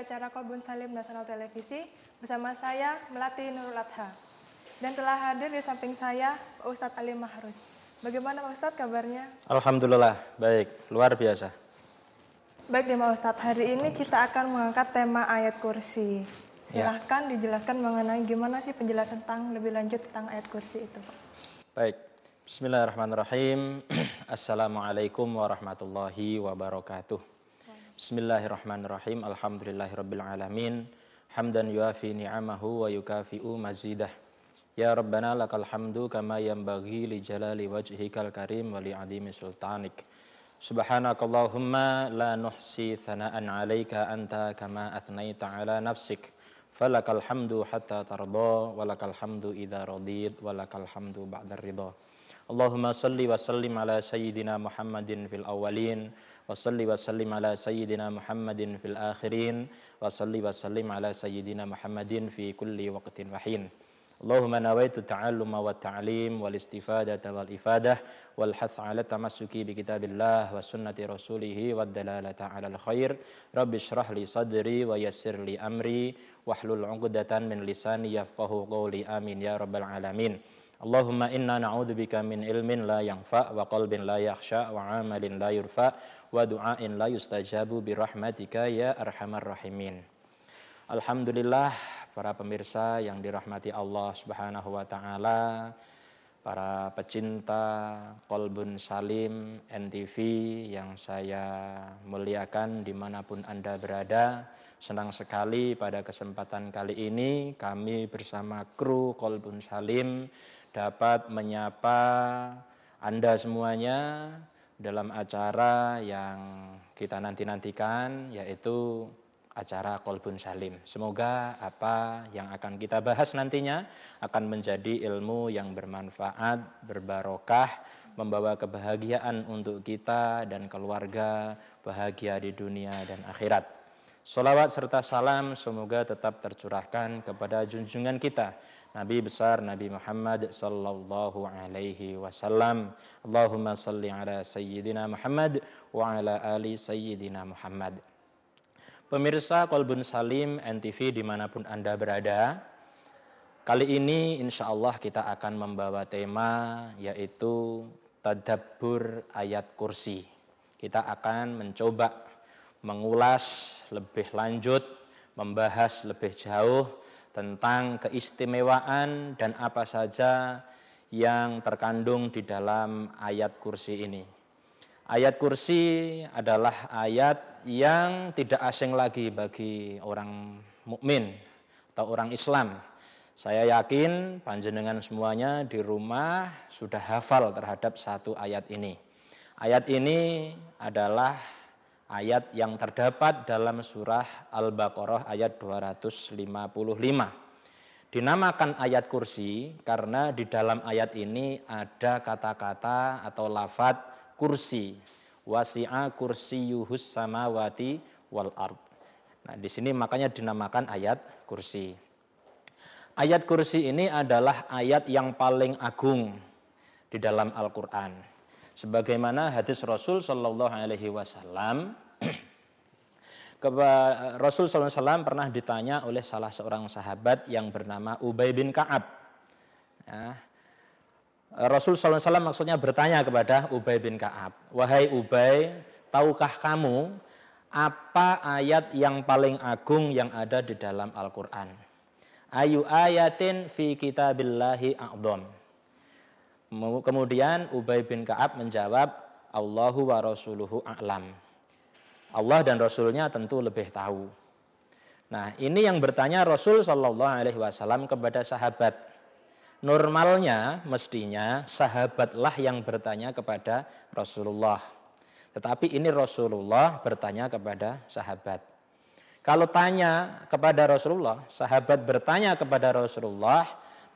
acara Kolbun Salim Nasional Televisi bersama saya Melati Nurul Adha. Dan telah hadir di samping saya Pak Ustadz Ali Mahrus. Bagaimana Pak Ustadz kabarnya? Alhamdulillah, baik, luar biasa. Baik nih Pak Ustadz, hari ini kita akan mengangkat tema ayat kursi. Silahkan dijelaskan mengenai gimana sih penjelasan lebih lanjut tentang ayat kursi itu Pak. Baik, bismillahirrahmanirrahim. Assalamualaikum warahmatullahi wabarakatuh. Bismillahirrahmanirrahim. Alhamdulillahirabbil alamin. Hamdan yuafi ni'amahu wa yukafi'u mazidah. Ya Rabbana lakal hamdu kama yanbaghi li jalali wajhikal karim wa li 'azimi sultanik. Subhanakallahumma la nuhsi thana'an 'alaika anta kama athnaita 'ala nafsik. Falakal hamdu hatta tarda wa lakal hamdu idza radid wa lakal hamdu ba'da ridha. Allahumma salli wa sallim ala sayyidina Muhammadin fil awwalin wa salli wa sallim ala sayyidina Muhammadin fil akhirin wa salli wa sallim ala sayyidina Muhammadin fi kulli waqtin wa hin. Allahumma nawaitu ta'alluma wa ta'lim wal istifadata wal ifadah wal hath ala tamassuki bi kitabillah wa sunnati rasulih wa dalalata ala al khair. Rabbi shrah li sadri wa yassir li amri wahlul 'uqdatan min lisani yafqahu qawli. Amin ya rabbal alamin. Allahumma inna na'udzubika min ilmin la yanfa wa qalbin la yakhsha wa amalin la yurfa wa du'ain la yustajabu bi rahmatika ya arhamar rahimin. Alhamdulillah, para pemirsa yang dirahmati Allah Subhanahu wa taala, para pecinta Kolbun Salim NTV yang saya muliakan dimanapun Anda berada. Senang sekali pada kesempatan kali ini kami bersama kru Kolbun Salim dapat menyapa Anda semuanya dalam acara yang kita nanti-nantikan, yaitu acara Kolbun Salim. Semoga apa yang akan kita bahas nantinya akan menjadi ilmu yang bermanfaat, berbarokah, membawa kebahagiaan untuk kita dan keluarga, bahagia di dunia dan akhirat. Salawat serta salam semoga tetap tercurahkan kepada junjungan kita Nabi besar Nabi Muhammad sallallahu alaihi wasallam. Allahumma salli ala sayyidina Muhammad wa ala ali sayyidina Muhammad. Pemirsa Kolbun Salim NTV dimanapun Anda berada, kali ini insya Allah kita akan membawa tema yaitu tadabbur ayat kursi. Kita akan mencoba mengulas lebih lanjut, membahas lebih jauh tentang keistimewaan dan apa saja yang terkandung di dalam ayat kursi ini. Ayat kursi adalah ayat yang tidak asing lagi bagi orang mukmin atau orang Islam. Saya yakin panjenengan semuanya di rumah sudah hafal terhadap satu ayat ini. Ayat ini adalah ayat yang terdapat dalam surah Al-Baqarah ayat 255. Dinamakan ayat kursi karena di dalam ayat ini ada kata-kata atau lafadz kursi. Wasi'a kursiyuhus samawati wal ard. Nah, di sini makanya dinamakan ayat kursi. Ayat kursi ini adalah ayat yang paling agung di dalam Al-Qur'an. Sebagaimana hadis Rasul sallallahu alaihi wasallam, Rasul sallallahu alaihi wasallam pernah ditanya oleh salah seorang sahabat yang bernama Ubay bin Ka'ab. Ya. Rasul sallallahu alaihi wasallam maksudnya bertanya kepada Ubay bin Ka'ab, "Wahai Ubay, tahukah kamu apa ayat yang paling agung yang ada di dalam Al-Qur'an? Ayu ayatin fi kitabillahi a'dham?" Kemudian Ubay bin Ka'ab menjawab, Allahu wa rasuluhu a'lam. Allah dan Rasulnya tentu lebih tahu. Nah, ini yang bertanya Rasul sallallahu alaihi wasallam kepada sahabat. Normalnya mestinya sahabatlah yang bertanya kepada Rasulullah. Tetapi ini Rasulullah bertanya kepada sahabat. Kalau tanya kepada Rasulullah, sahabat bertanya kepada Rasulullah,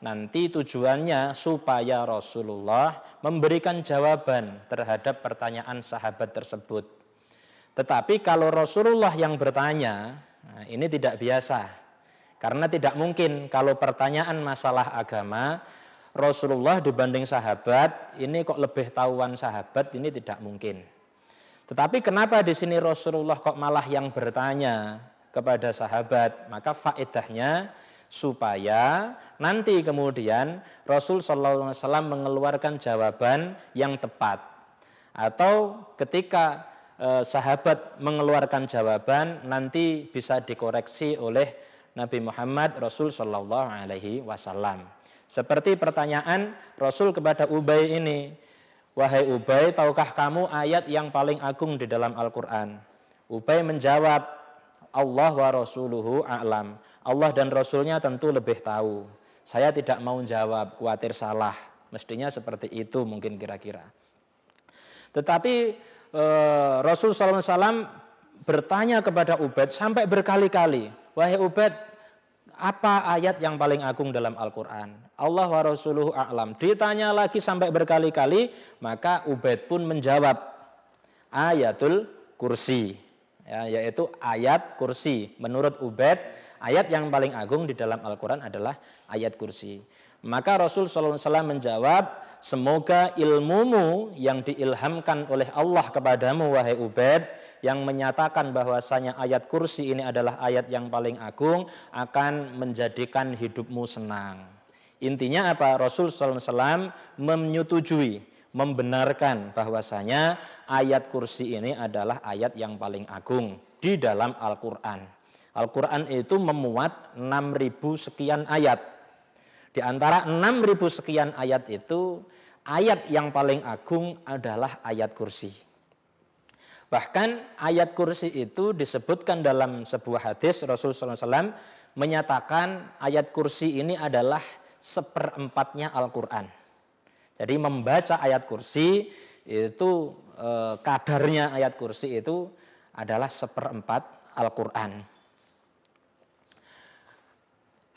nanti tujuannya supaya Rasulullah memberikan jawaban terhadap pertanyaan sahabat tersebut. Tetapi kalau Rasulullah yang bertanya, nah ini tidak biasa. Karena tidak mungkin kalau pertanyaan masalah agama, Rasulullah dibanding sahabat, ini kok lebih tahuan sahabat, ini tidak mungkin. Tetapi kenapa di sini Rasulullah kok malah yang bertanya? kepada sahabat. Maka faedahnya supaya nanti kemudian Rasul sallallahu alaihi wasallam mengeluarkan jawaban yang tepat. Atau ketika sahabat mengeluarkan jawaban nanti bisa dikoreksi oleh Nabi Muhammad Rasul sallallahu alaihi wasallam. Seperti pertanyaan Rasul kepada Ubay ini, wahai Ubay, tahukah kamu ayat yang paling agung di dalam Al-Qur'an? Ubay menjawab, Allah wa rasuluhu a'lam. Allah dan Rasulnya tentu lebih tahu. Saya tidak mau jawab, khawatir salah. Mestinya seperti itu mungkin kira-kira. Tetapi Rasul SAW bertanya kepada Ubaid sampai berkali-kali. Wahai Ubaid, apa ayat yang paling agung dalam Al-Quran? Allah wa rasuluhu a'lam. Ditanya lagi sampai berkali-kali, maka Ubaid pun menjawab, ayatul kursi. Ya, yaitu ayat kursi. Menurut Ubaid, ayat yang paling agung di dalam Al-Quran adalah ayat kursi. Maka Rasul SAW menjawab, semoga ilmumu yang diilhamkan oleh Allah kepadamu wahai Ubaid, yang menyatakan bahwasanya ayat kursi ini adalah ayat yang paling agung, akan menjadikan hidupmu senang. Intinya apa? Rasul SAW menyetujui, membenarkan bahwasanya ayat kursi ini adalah ayat yang paling agung di dalam Al-Quran. Al-Quran itu memuat 6.000 sekian ayat. Di antara 6.000 sekian ayat itu, ayat yang paling agung adalah ayat kursi. Bahkan ayat kursi itu disebutkan dalam sebuah hadis Rasulullah SAW menyatakan ayat kursi ini adalah 1/4-nya Al-Quran. Jadi membaca ayat kursi itu kadarnya ayat kursi itu adalah 1/4 Al-Quran.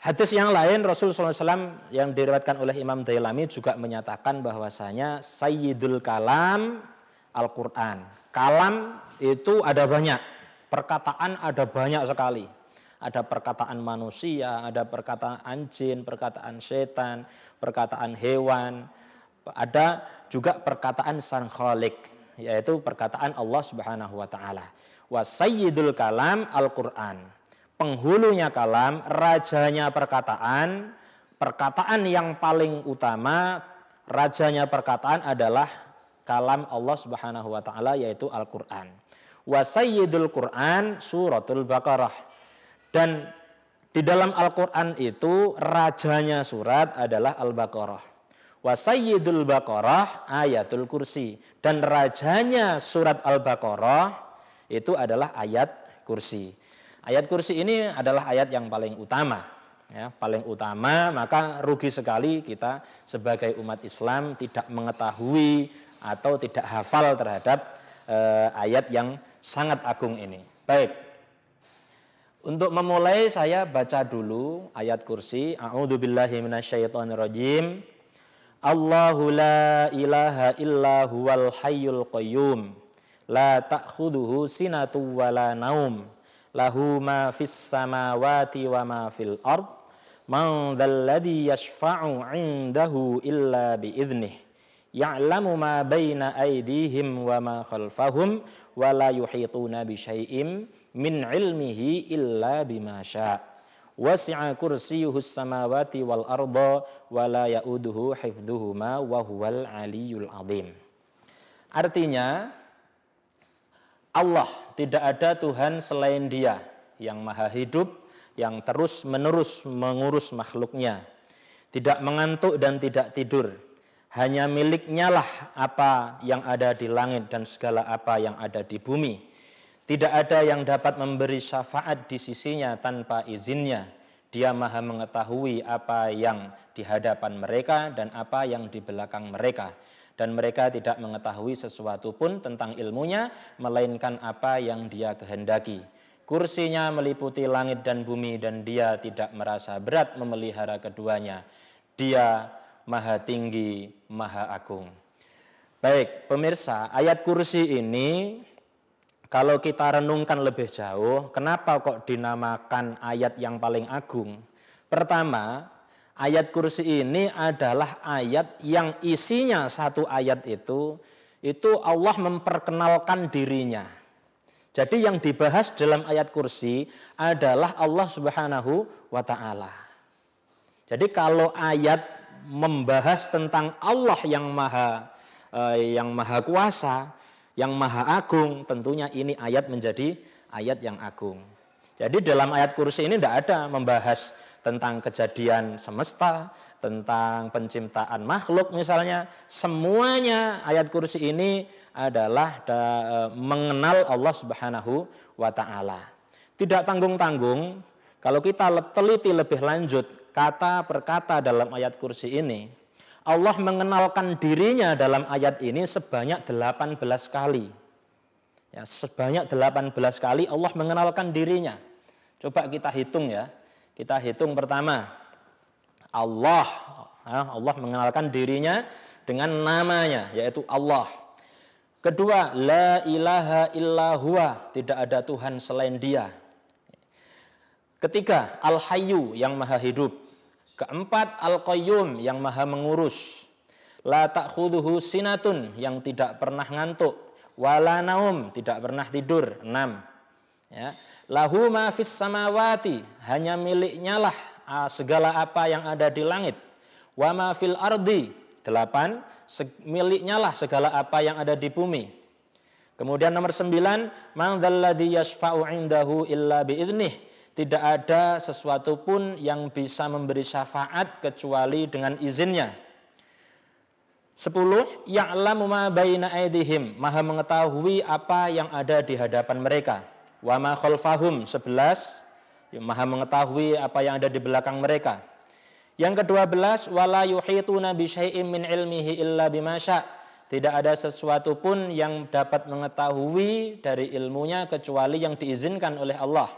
Hadis yang lain Rasulullah SAW yang diriwayatkan oleh Imam Dailami juga menyatakan bahwasanya Sayyidul Kalam Al-Quran. Kalam itu ada banyak, perkataan ada banyak sekali. Ada perkataan manusia, ada perkataan jin, perkataan setan, perkataan hewan. Ada juga perkataan Sang Khalik, yaitu perkataan Allah Subhanahu wa taala. Wa Sayyidul Kalam Al-Quran. Penghulunya kalam, rajanya perkataan, perkataan yang paling utama, rajanya perkataan adalah kalam Allah Subhanahu wa taala yaitu Al-Qur'an. Wa Sayyidul Qur'an suratul Baqarah. Dan di dalam Al-Qur'an itu rajanya surat adalah Al-Baqarah. Wa Sayyidul Baqarah ayatul kursi. Dan rajanya surat Al-Baqarah itu adalah ayat kursi. Ayat kursi ini adalah ayat yang paling utama. Ya, paling utama, maka rugi sekali kita sebagai umat Islam tidak mengetahui atau tidak hafal terhadap ayat yang sangat agung ini. Baik. Untuk memulai saya baca dulu ayat kursi. A'udzubillahi minasyaitonirrajim. Allahu la ilaha illa huwal hayyul qayyum. La ta'khuduhu sinatu wa la naum. Lahu ma fis samawati wa ma fil ard. Man dzalladzi yashfa'u 'indahu illa bi idznih. Ya'lamu ma baina aydihim wa ma khalfahum wa la yuhituna bi syai'im min 'ilmihi illa bima syaa'. Wasi'a kursiyyuhus samawati wal arda wa la ya'uduhu hifdzuhuma wa huwal 'aliyyul 'azim. Artinya Allah, tidak ada Tuhan selain Dia yang maha hidup, yang terus menerus mengurus makhluknya, tidak mengantuk dan tidak tidur. Hanya miliknya lah apa yang ada di langit dan segala apa yang ada di bumi. Tidak ada yang dapat memberi syafaat di sisinya tanpa izinnya. Dia maha mengetahui apa yang di hadapan mereka dan apa yang di belakang mereka. Dan mereka tidak mengetahui sesuatu pun tentang ilmunya, melainkan apa yang Dia kehendaki. Kursinya meliputi langit dan bumi dan Dia tidak merasa berat memelihara keduanya. Dia maha tinggi, maha agung. Baik, pemirsa, ayat kursi ini kalau kita renungkan lebih jauh, kenapa kok dinamakan ayat yang paling agung? Pertama, ayat kursi ini adalah ayat yang isinya satu ayat itu Allah memperkenalkan dirinya. Jadi yang dibahas dalam ayat kursi adalah Allah Subhanahu wa ta'ala. Jadi kalau ayat membahas tentang Allah yang maha kuasa, yang maha agung, tentunya ini ayat menjadi ayat yang agung. Jadi dalam ayat kursi ini tidak ada membahas tentang kejadian semesta, tentang penciptaan makhluk misalnya. Semuanya ayat kursi ini adalah mengenal Allah Subhanahu wa ta'ala. Tidak tanggung-tanggung, kalau kita teliti lebih lanjut kata per kata dalam ayat kursi ini, Allah mengenalkan dirinya dalam ayat ini sebanyak 18 kali. Ya, sebanyak 18 kali Allah mengenalkan dirinya. Coba kita hitung ya. Kita hitung pertama. Allah mengenalkan dirinya dengan namanya, yaitu Allah. Kedua, la ilaha illa huwa, tidak ada Tuhan selain Dia. Ketiga, al-hayyu, yang maha hidup. Keempat, al-qayyum, yang maha mengurus. La ta'khudhuhu sinatun, yang tidak pernah ngantuk. Wala naum, tidak pernah tidur. 6. Ya. Lahu ma fis samawati, hanya miliknya lah segala apa yang ada di langit. Wa ma fil ardi, 8. Miliknya lah segala apa yang ada di bumi. Kemudian nomor 9, man dzalladzi yashfa'u 'indahu illa bi'idnih, tidak ada sesuatu pun yang bisa memberi syafaat kecuali dengan izinnya. 10, ya'lamu ma baina aydihim, maha mengetahui apa yang ada di hadapan mereka. Wa ma khalfahum, 11, maha mengetahui apa yang ada di belakang mereka. Yang ke-12, wala yuhituna bi syai'in min ilmihi illa bima syaa, tidak ada sesuatu pun yang dapat mengetahui dari ilmunya kecuali yang diizinkan oleh Allah.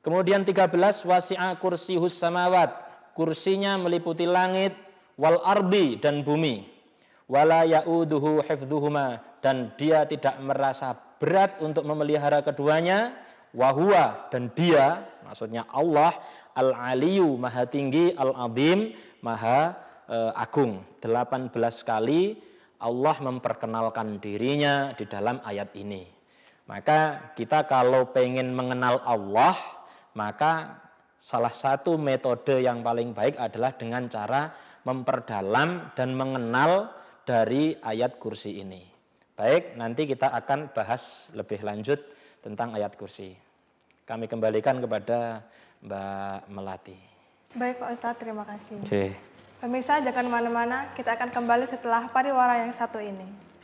Kemudian 13, wasi'a kursihus samawat, kursinya meliputi langit, wal ardi, dan bumi. Wala ya'uduhu hifdhuhuma, dan dia tidak merasa berat untuk memelihara keduanya. Wahuwa, dan dia, maksudnya Allah, al-aliyu, maha tinggi, al-azim, maha agung. 18 kali Allah memperkenalkan dirinya di dalam ayat ini. Maka kita kalau pengen mengenal Allah, maka salah satu metode yang paling baik adalah dengan cara memperdalam dan mengenal dari ayat kursi ini. Baik, nanti kita akan bahas lebih lanjut tentang ayat kursi. Kami kembalikan kepada Mbak Melati. Baik Pak Ustadz, terima kasih. Oke. Pemirsa, jangan kemana-mana, kita akan kembali setelah pariwara yang satu ini.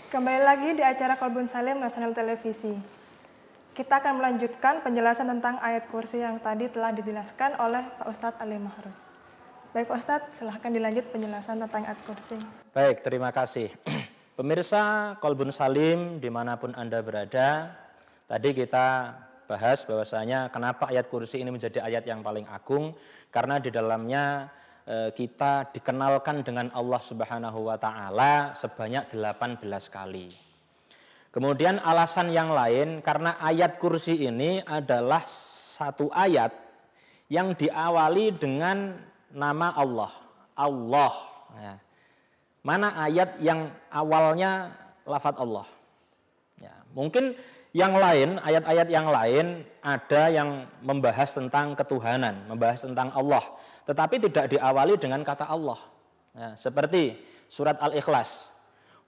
Kembali lagi di acara Qalbun Salim Nasional Televisi. Kita akan melanjutkan penjelasan tentang ayat kursi yang tadi telah dijelaskan oleh Pak Ustadz Ali Mahruz. Baik Pak Ustadz, silahkan dilanjut penjelasan tentang ayat kursi. Baik, terima kasih. Pemirsa Qalbun Salim dimanapun Anda berada, tadi kita bahas bahwasanya kenapa ayat kursi ini menjadi ayat yang paling agung, karena di dalamnya kita dikenalkan dengan Allah Subhanahu wa ta'ala sebanyak 18 kali. Kemudian alasan yang lain, karena ayat kursi ini adalah satu ayat yang diawali dengan nama Allah. Allah. Ya. Mana ayat yang awalnya lafadz Allah? Ya, mungkin yang lain, ayat-ayat yang lain ada yang membahas tentang ketuhanan, membahas tentang Allah. Tetapi tidak diawali dengan kata Allah. Ya, seperti surat Al-Ikhlas.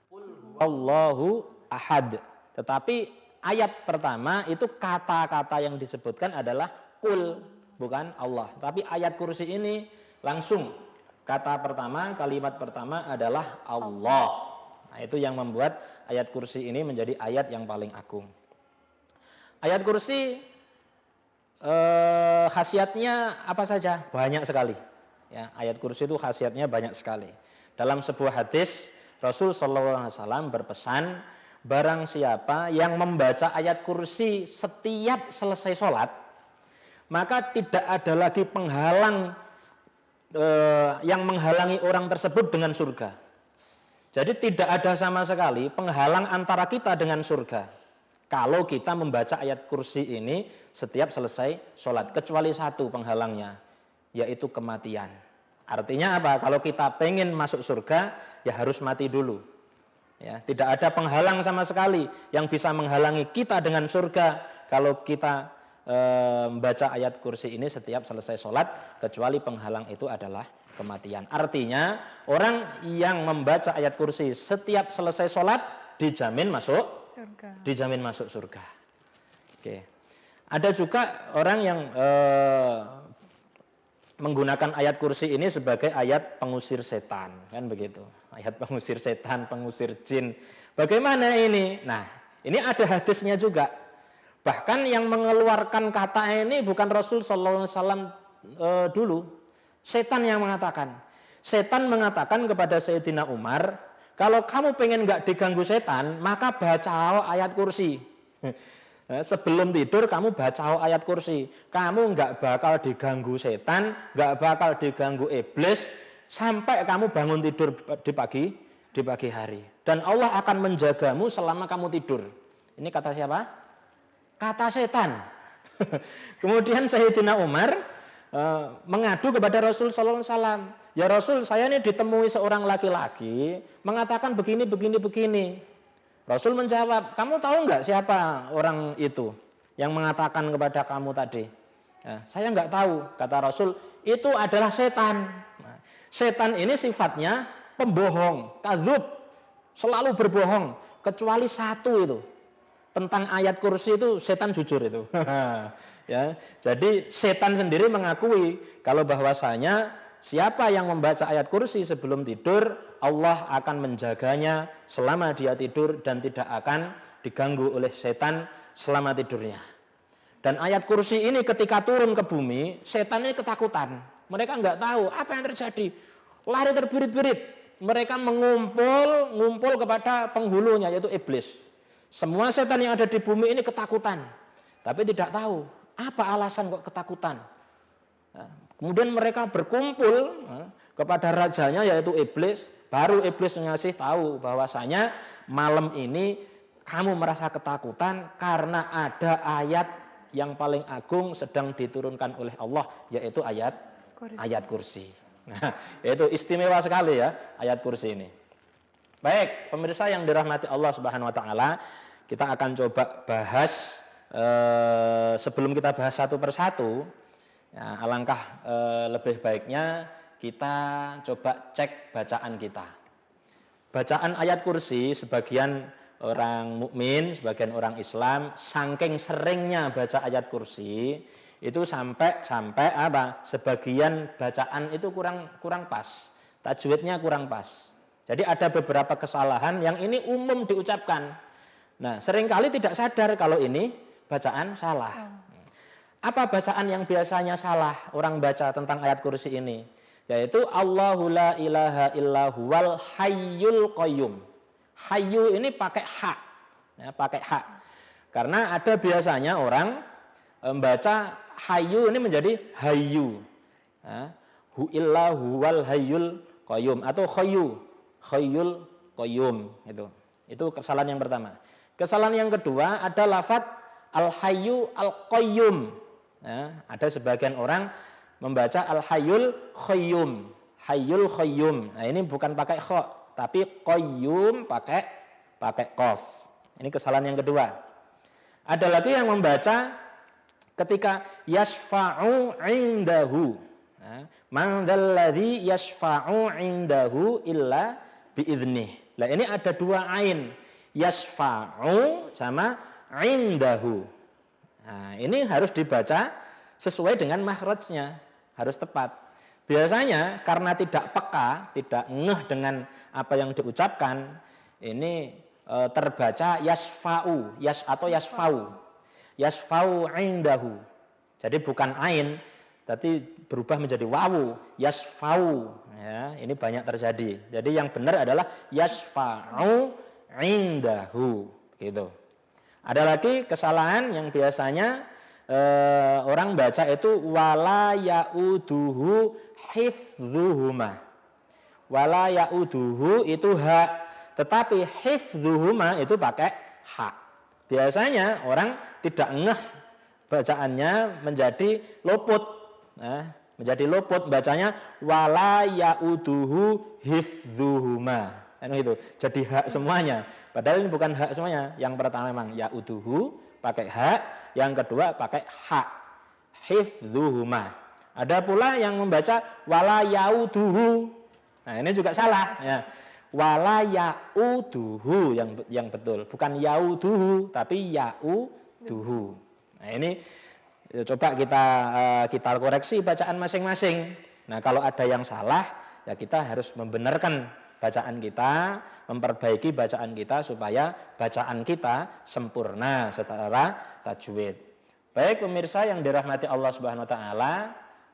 Qul huwallahu ahad. Tetapi ayat pertama itu kata-kata yang disebutkan adalah qul, bukan Allah. Tapi ayat kursi ini langsung kata pertama, kalimat pertama adalah Allah. Nah, itu yang membuat ayat kursi ini menjadi ayat yang paling agung. Ayat kursi khasiatnya apa saja? Banyak sekali. Ya, ayat kursi itu khasiatnya banyak sekali. Dalam sebuah hadis Rasul SAW berpesan, barang siapa yang membaca ayat kursi setiap selesai sholat, maka tidak ada lagi penghalang yang menghalangi orang tersebut dengan surga. Jadi tidak ada sama sekali penghalang antara kita dengan surga kalau kita membaca ayat kursi ini setiap selesai sholat, kecuali satu penghalangnya, yaitu kematian. Artinya apa? Kalau kita pengen masuk surga, ya harus mati dulu. Ya, tidak ada penghalang sama sekali yang bisa menghalangi kita dengan surga kalau kita membaca ayat kursi ini setiap selesai sholat, kecuali penghalang itu adalah kematian. Artinya orang yang membaca ayat kursi setiap selesai sholat dijamin masuk surga. Dijamin masuk surga. Oke. Ada juga orang yang menggunakan ayat kursi ini sebagai ayat pengusir setan, kan begitu. Ayat pengusir setan, pengusir jin. Bagaimana ini? Nah, ini ada hadisnya juga. Bahkan yang mengeluarkan kata ini bukan Rasul sallallahu alaihi wasallam dulu. Setan yang mengatakan. Setan mengatakan kepada Sayyidina Umar, kalau kamu pengen nggak diganggu setan, maka baca ayat kursi. Sebelum tidur kamu baca ayat kursi. Kamu nggak bakal diganggu setan, nggak bakal diganggu iblis sampai kamu bangun tidur di pagi hari. Dan Allah akan menjagamu selama kamu tidur. Ini kata siapa? Kata setan. Kemudian Sayyidina Umar mengadu kepada Rasul sallallahu alaihi wasallam. Ya Rasul, saya ini ditemui seorang laki-laki mengatakan begini. Rasul menjawab, kamu tahu nggak siapa orang itu yang mengatakan kepada kamu tadi? Ya, saya nggak tahu, kata Rasul, itu adalah setan. Nah, setan ini sifatnya pembohong, kadzub, selalu berbohong, kecuali satu itu. Tentang ayat kursi itu setan jujur itu. Ya, jadi setan sendiri mengakui kalau bahwasanya siapa yang membaca ayat kursi sebelum tidur, Allah akan menjaganya selama dia tidur dan tidak akan diganggu oleh setan selama tidurnya. Dan ayat kursi ini ketika turun ke bumi, setan ini ketakutan. Mereka nggak tahu apa yang terjadi. Lari terbirit-birit. Mereka ngumpul kepada penghulunya yaitu iblis. Semua setan yang ada di bumi ini ketakutan. Tapi tidak tahu apa alasan kok ketakutan. Nah, kemudian mereka berkumpul kepada rajanya yaitu iblis. Baru iblis ngasih tahu bahwasanya malam ini kamu merasa ketakutan karena ada ayat yang paling agung sedang diturunkan oleh Allah, yaitu ayat kursi. Nah, itu istimewa sekali ya ayat kursi ini. Baik, pemirsa yang dirahmati Allah Subhanahu wa taala, kita akan coba bahas sebelum kita bahas satu persatu, ya, alangkah lebih baiknya kita coba cek bacaan kita. Bacaan ayat kursi sebagian orang mukmin, sebagian orang Islam saking seringnya baca ayat kursi itu sampai apa? Sebagian bacaan itu kurang pas, tajwidnya kurang pas. Jadi ada beberapa kesalahan yang ini umum diucapkan. Nah, seringkali tidak sadar kalau ini bacaan salah. Apa bacaan yang biasanya salah orang baca tentang ayat kursi ini? Yaitu Allahu la ilaha illahuwal hayyul qayyum. Hayyu ini pakai ha. Ya, pakai ha. Karena ada biasanya orang membaca hayyu ini menjadi hayyu. Ya, hu illahuwal hayyul qayyum atau khayyul qayyum itu. Itu kesalahan yang pertama. Kesalahan yang kedua ada lafadz al-hayyu al-qayyum. Ya, ada sebagian orang membaca al-hayyul qayyum. Hayyul qayyum. Nah, ini bukan pakai kha, tapi qayyum pakai qaf. Ini kesalahan yang kedua. Ada lagi yang membaca ketika yasfa'u indahu. Man dzalladzi yasfa'u indahu illa biiznih. Lah ini ada dua ain, yasfa'u sama indahu. Nah, ini harus dibaca sesuai dengan makhrajnya, harus tepat. Biasanya karena tidak peka, tidak ngeh dengan apa yang diucapkan, ini terbaca yasfa'u, atau yasfa'u. Yasfa'u indahu. Jadi bukan ain, tapi berubah menjadi wawu, yasfa'u. Ya, ini banyak terjadi. Jadi yang benar adalah yasfa'u indahu, gitu. Ada lagi kesalahan yang biasanya orang baca itu wala yauduhu hifdzuhuma. Wala ya'uduhu itu hak. Tetapi hifdzuhuma itu pakai hak. Biasanya orang tidak ngeh bacaannya menjadi luput. Nah, menjadi luput bacanya wala ya'uduhu hifdzuhuma. Kan itu. Jadi hak semuanya. Padahal ini bukan hak semuanya. Yang pertama memang ya'uduhu pakai hak, yang kedua pakai hak. Hifdzuhuma. Ada pula yang membaca wala ya'uduhu. Nah, ini juga salah ya. Wala ya'uduhu yang betul, bukan ya'uduhu tapi ya'uduhu. Nah, ini coba kita koreksi bacaan masing-masing. Nah, kalau ada yang salah ya kita harus membenarkan bacaan kita, memperbaiki bacaan kita supaya bacaan kita sempurna secara tajwid. Baik pemirsa yang dirahmati Allah Subhanahu wa taala,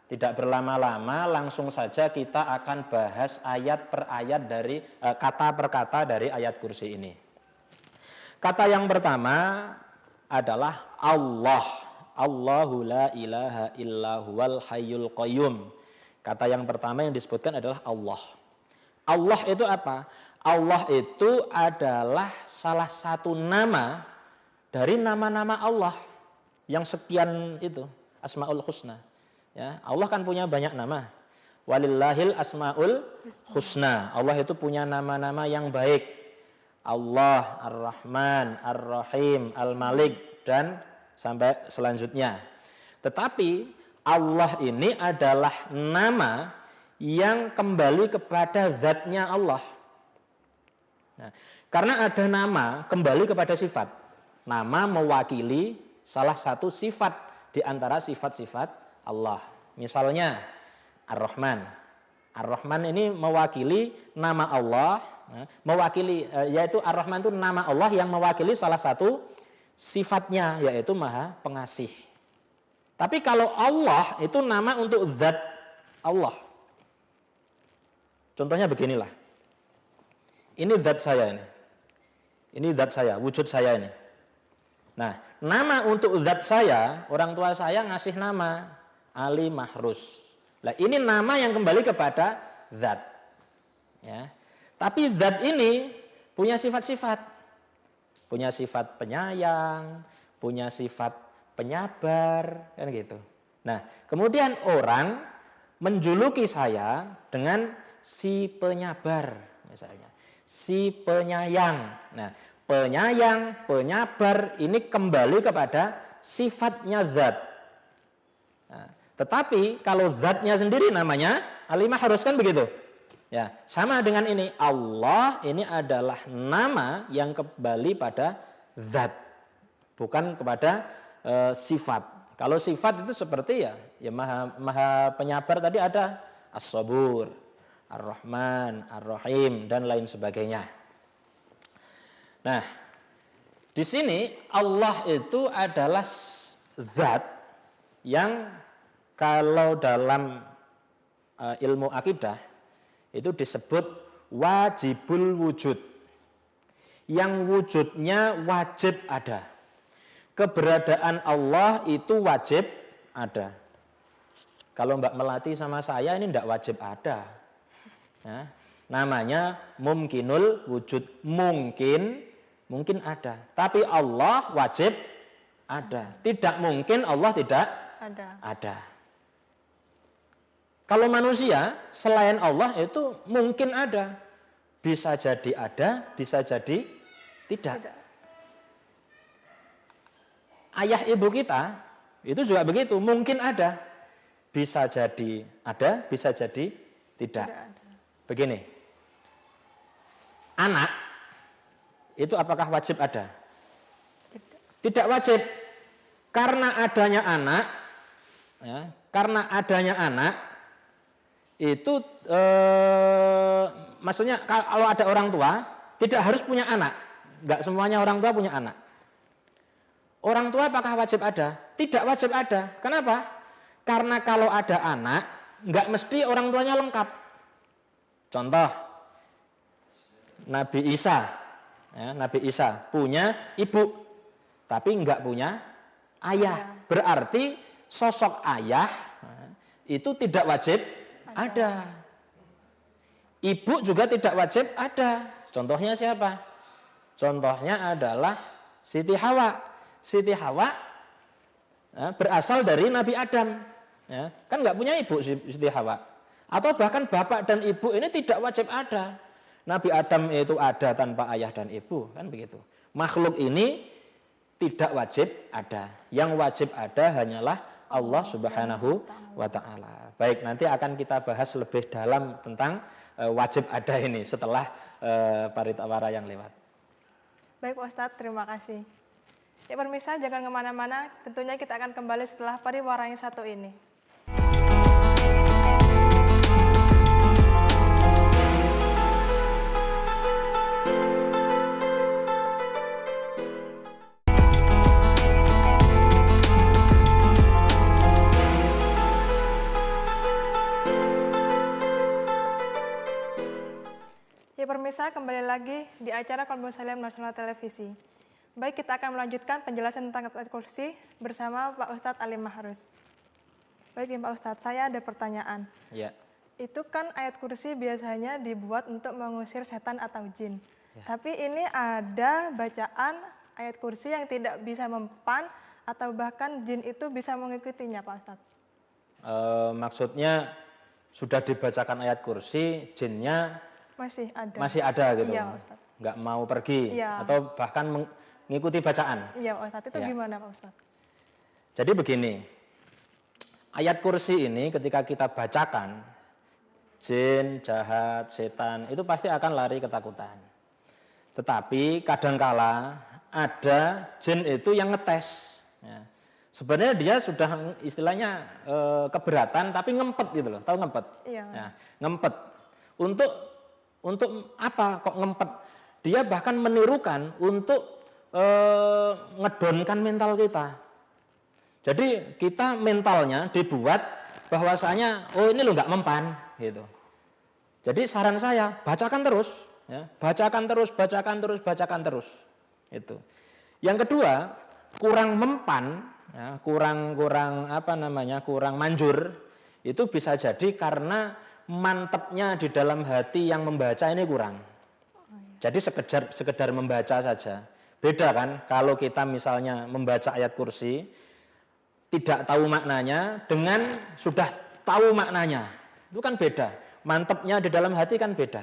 tidak berlama-lama langsung saja kita akan bahas ayat per ayat dari kata per kata dari ayat kursi ini. Kata yang pertama adalah Allah. Allahu la ilaha illa huwal hayyul qayyum. Kata yang pertama yang disebutkan adalah Allah. Allah itu apa? Allah itu adalah salah satu nama dari nama-nama Allah yang sekian itu, Asmaul Husna. Ya, Allah kan punya banyak nama. Walillahil asmaul husna. Allah itu punya nama-nama yang baik. Allah, Ar-Rahman, Ar-Rahim, Al-Malik dan sampai selanjutnya. Tetapi Allah ini adalah nama yang kembali kepada zatnya Allah. Nah, karena ada nama kembali kepada sifat. Nama mewakili salah satu sifat di antara sifat-sifat Allah. Misalnya Ar-Rahman. Ar-Rahman ini mewakili nama Allah, mewakili yaitu Ar-Rahman itu nama Allah yang mewakili salah satu sifatnya yaitu Maha Pengasih. Tapi kalau Allah itu nama untuk zat Allah. Contohnya beginilah. Ini zat saya ini. Ini zat saya, wujud saya ini. Nah, nama untuk zat saya, orang tua saya ngasih nama Ali Mahrus. Nah, ini nama yang kembali kepada zat. Ya. Tapi zat ini punya sifat-sifat. Punya sifat penyayang, punya sifat penyabar, kan gitu. Nah, kemudian orang menjuluki saya dengan si penyabar misalnya. Si penyayang. Nah, penyayang, penyabar ini kembali kepada sifatnya zat. Nah, tetapi kalau zatnya sendiri namanya Ali Mahrus kan begitu. Ya, sama dengan ini Allah ini adalah nama yang kembali pada zat, bukan kepada sifat. Kalau sifat itu seperti ya maha penyabar tadi ada As-Sabur, Ar-Rahman, Ar-Rahim dan lain sebagainya. Nah, di sini Allah itu adalah zat yang kalau dalam ilmu akidah itu disebut wajibul wujud. Yang wujudnya wajib ada. Keberadaan Allah itu wajib ada. Kalau Mbak Melati sama saya ini tidak wajib ada. Nah, namanya mumkinul wujud. Mungkin ada. Tapi Allah wajib ada. Tidak mungkin Allah tidak ada. Kalau manusia selain Allah itu mungkin ada. Bisa jadi ada, bisa jadi tidak. Ayah ibu kita itu juga begitu, mungkin ada. Bisa jadi ada, bisa jadi tidak. Begini. Anak itu apakah wajib ada? Tidak wajib. Karena adanya anak, ya, karena adanya anak itu maksudnya kalau ada orang tua tidak harus punya anak. Enggak semuanya orang tua punya anak. Orang tua apakah wajib ada? Tidak wajib ada. Kenapa? Karena kalau ada anak enggak mesti orang tuanya lengkap. Contoh Nabi Isa, ya, Nabi Isa punya ibu tapi enggak punya ayah. Berarti sosok ayah itu tidak wajib ada. Ibu juga tidak wajib ada. Contohnya siapa? Contohnya adalah Siti Hawa. Siti Hawa berasal dari Nabi Adam. Ya, kan nggak punya ibu Siti Hawa. Atau bahkan bapak dan ibu ini tidak wajib ada. Nabi Adam itu ada tanpa ayah dan ibu, kan begitu. Makhluk ini tidak wajib ada. Yang wajib ada hanyalah Allah Subhanahu wa Ta'ala. Baik, nanti akan kita bahas lebih dalam tentang wajib ada ini setelah paritawara yang lewat. Baik Pak Ustadz, terima kasih. Ya pemirsa, jangan kemana-mana, tentunya kita akan kembali setelah pariwara yang satu ini. Ya pemirsa, kembali lagi di acara Qalbun Salim Nasional Televisi. Baik, kita akan melanjutkan penjelasan tentang ayat kursi bersama Pak Ustadz Ali Mahrus. Baik Pak Ustadz, saya ada pertanyaan. Ya. Itu kan ayat kursi biasanya dibuat untuk mengusir setan atau jin. Ya. Tapi ini ada bacaan ayat kursi yang tidak bisa mempan atau bahkan jin itu bisa mengikutinya Pak Ustadz. Maksudnya sudah dibacakan ayat kursi, jinnya masih ada gitu, iya, Ustaz. Nggak mau pergi, iya. Atau bahkan mengikuti bacaan. Iya Pak Ustadz, itu ya. Gimana Pak Ustadz? Jadi begini, ayat kursi ini ketika kita bacakan, jin, jahat, setan, itu pasti akan lari ketakutan. Tetapi kadangkala ada jin itu yang ngetes. Ya. Sebenarnya dia sudah istilahnya keberatan, tapi ngempet gitu loh, tahu ngempet? Iya. Ya, ngempet. Untuk apa kok ngempet? Dia bahkan menirukan untuk ngedonkan mental kita. Jadi kita mentalnya dibuat bahwasanya ini lo nggak mempan gitu. Jadi saran saya bacakan terus, ya, bacakan terus. Itu. Yang kedua, kurang mempan, ya, kurang manjur, itu bisa jadi karena mantepnya di dalam hati yang membaca ini kurang. Jadi sekedar membaca saja. Beda kan kalau kita misalnya membaca ayat kursi tidak tahu maknanya dengan sudah tahu maknanya. Itu kan beda. Mantepnya di dalam hati kan beda.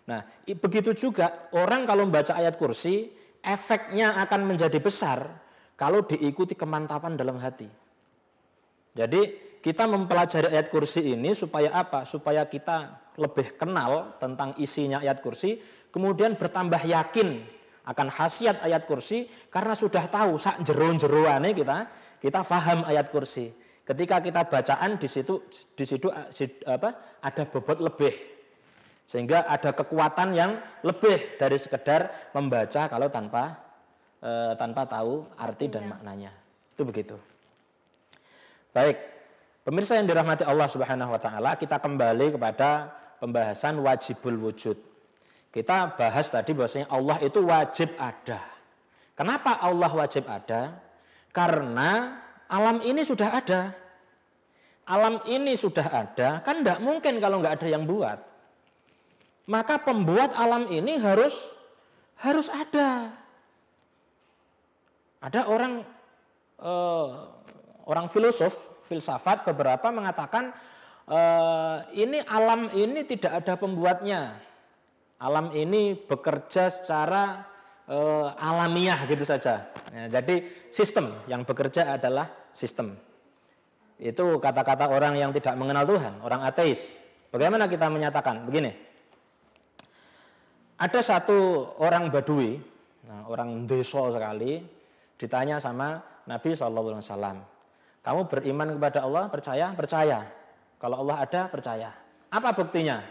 Nah, begitu juga orang kalau membaca ayat kursi efeknya akan menjadi besar kalau diikuti kemantapan dalam hati. Jadi kita mempelajari ayat kursi ini supaya apa? Supaya kita lebih kenal tentang isinya ayat kursi, kemudian bertambah yakin akan khasiat ayat kursi karena sudah tahu sak jero-jeroane kita paham ayat kursi. Ketika kita bacaan di situ ada bobot lebih. Sehingga ada kekuatan yang lebih dari sekedar membaca kalau tanpa tahu arti dan maknanya. Itu begitu. Baik. Pemirsa yang dirahmati Allah Subhanahu wa Ta'ala, kita kembali kepada pembahasan wajibul wujud. Kita bahas tadi bahwasanya Allah itu wajib ada. Kenapa Allah wajib ada? Karena alam ini sudah ada. Alam ini sudah ada, kan tidak mungkin kalau nggak ada yang buat. Maka pembuat alam ini harus ada. Ada orang filsafat beberapa mengatakan ini alam ini tidak ada pembuatnya. Alam ini bekerja secara alamiah gitu saja. Ya, jadi sistem yang bekerja adalah sistem. Itu kata-kata orang yang tidak mengenal Tuhan, orang ateis. Bagaimana kita menyatakan? Begini. Ada satu orang Badui, orang desa sekali, ditanya sama Nabi SAW. Kamu beriman kepada Allah, percaya? Percaya. Kalau Allah ada, percaya. Apa buktinya?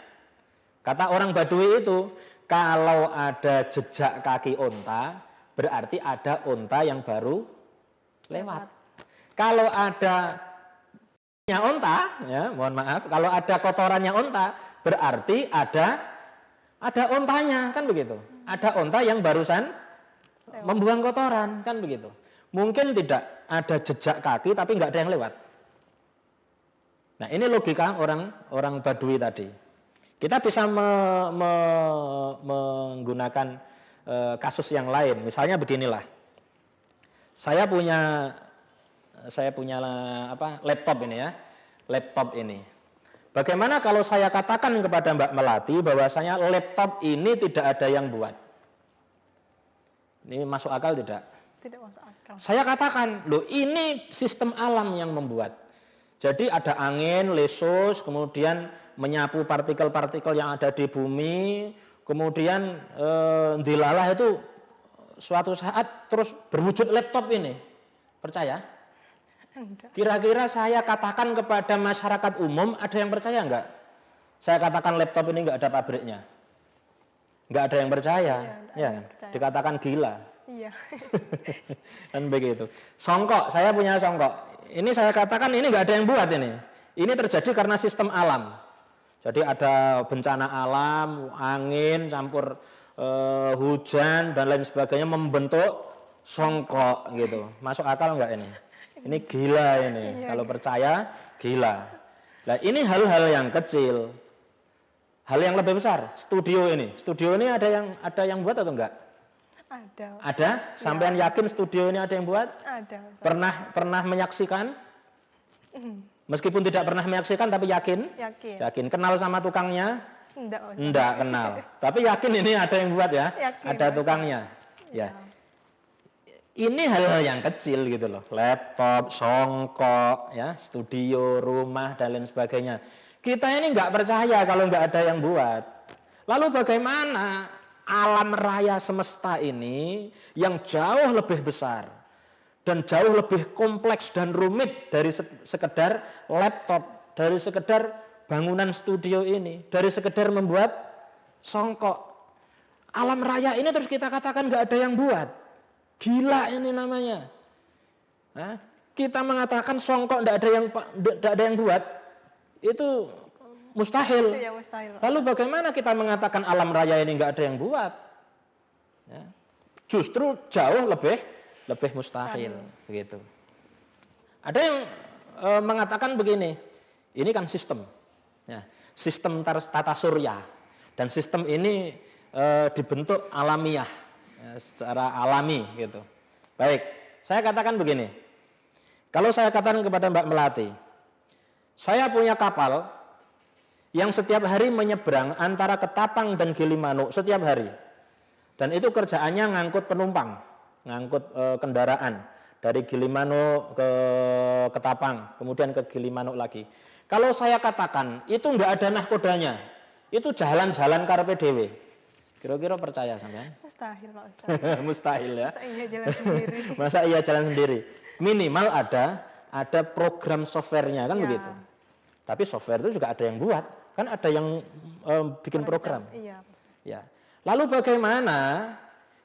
Kata orang Badui itu, kalau ada jejak kaki onta, berarti ada onta yang baru lewat. Kalau ada onta, ya mohon maaf, kalau ada kotorannya onta, berarti ada ontanya, kan begitu. Ada onta yang barusan membuang kotoran, kan begitu. Mungkin tidak ada jejak kaki tapi nggak ada yang lewat. Nah, ini logika orang Badui tadi. Kita bisa menggunakan kasus yang lain. Misalnya beginilah. Saya punya laptop ini ya. Laptop ini. Bagaimana kalau saya katakan kepada Mbak Melati bahwasanya laptop ini tidak ada yang buat? Ini masuk akal tidak? Tidak masuk akal. Saya katakan, loh ini sistem alam yang membuat. Jadi ada angin, lesus, kemudian menyapu partikel-partikel yang ada di bumi, kemudian dilalah itu suatu saat terus berwujud laptop ini. Percaya? Enggak. Kira-kira saya katakan kepada masyarakat umum, ada yang percaya enggak? Saya katakan laptop ini enggak ada pabriknya. Enggak ada yang percaya. Iya, Ya, dikatakan gila. Iya. Kan begitu. Songkok, saya punya songkok. Ini saya katakan ini enggak ada yang buat ini. Ini terjadi karena sistem alam. Jadi ada bencana alam, angin, campur hujan dan lain sebagainya membentuk songkok gitu. Masuk akal enggak ini? Ini gila ini. Iya. Kalau percaya, gila. Nah, ini hal-hal yang kecil. Hal yang lebih besar, studio ini. Studio ini ada yang buat atau enggak? Ada. Ada? Sampean yakin studio ini ada yang buat? Ada. Ustaz. Pernah menyaksikan? Meskipun tidak pernah menyaksikan tapi yakin? Yakin. Yakin. Kenal sama tukangnya? Enggak, Ustaz. Enggak kenal. Tapi yakin ini ada yang buat ya? Yakin, Ada Ustaz. tukangnya. Ya. Ini hal-hal yang kecil gitu loh. Laptop, songkok, ya, studio, rumah dan lain sebagainya. Kita ini enggak percaya kalau enggak ada yang buat. Lalu bagaimana alam raya semesta ini yang jauh lebih besar dan jauh lebih kompleks dan rumit dari sekedar laptop, dari sekedar bangunan studio ini, dari sekedar membuat songkok. Alam raya ini terus kita katakan nggak ada yang buat. Gila ini namanya. Hah? Kita mengatakan songkok nggak ada yang buat, itu mustahil. Iya, mustahil. Lalu bagaimana kita mengatakan alam raya ini nggak ada yang buat? Ya. Justru jauh lebih mustahil, begitu. Ada yang mengatakan begini, ini kan sistem, ya, sistem tata surya, dan sistem ini dibentuk alamiah, ya, secara alami, gitu. Baik, saya katakan begini, kalau saya katakan kepada Mbak Melati, saya punya kapal yang setiap hari menyeberang antara Ketapang dan Gilimanuk setiap hari. Dan itu kerjaannya ngangkut penumpang, ngangkut kendaraan dari Gilimanuk ke Ketapang, kemudian ke Gilimanuk lagi. Kalau saya katakan itu enggak ada nahkodanya, itu jalan-jalan karepe dhewe. Kira-kira percaya sampean? Mustahil, Pak Ustaz. Mustahil ya. Masa iya jalan sendiri? Masa iya jalan sendiri? Minimal ada program softwarenya kan Ya. begitu. Tapi software itu juga ada yang buat, kan ada yang bikin program. Iya. Ya. Lalu bagaimana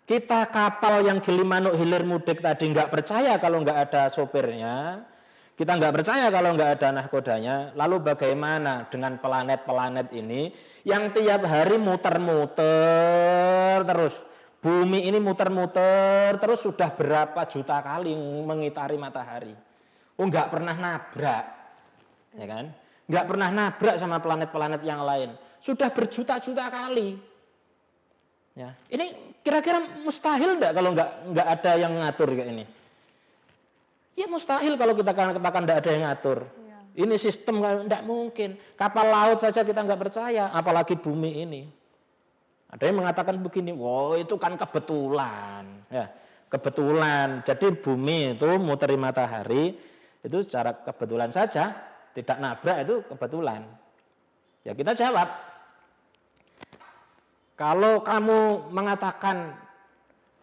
kita kapal yang Gilimanuk Hilir Mudik tadi nggak percaya kalau nggak ada sopirnya, kita nggak percaya kalau nggak ada nahkodanya. Lalu bagaimana dengan planet-planet ini yang tiap hari muter-muter terus, bumi ini muter-muter terus sudah berapa juta kali mengitari matahari. Oh nggak pernah nabrak, ya kan? Nggak pernah nabrak sama planet-planet yang lain. Sudah berjuta-juta kali. Ya, ini kira-kira mustahil enggak kalau nggak ada yang ngatur kayak ini? Ya mustahil kalau kita katakan enggak ada yang ngatur. Iya. Ini sistem enggak mungkin. Kapal laut saja kita nggak percaya, apalagi bumi ini. Ada yang mengatakan begini, wow itu kan kebetulan. Ya, kebetulan. Jadi bumi itu muteri matahari itu secara kebetulan saja. Tidak nabrak itu kebetulan. Ya kita jawab. Kalau kamu mengatakan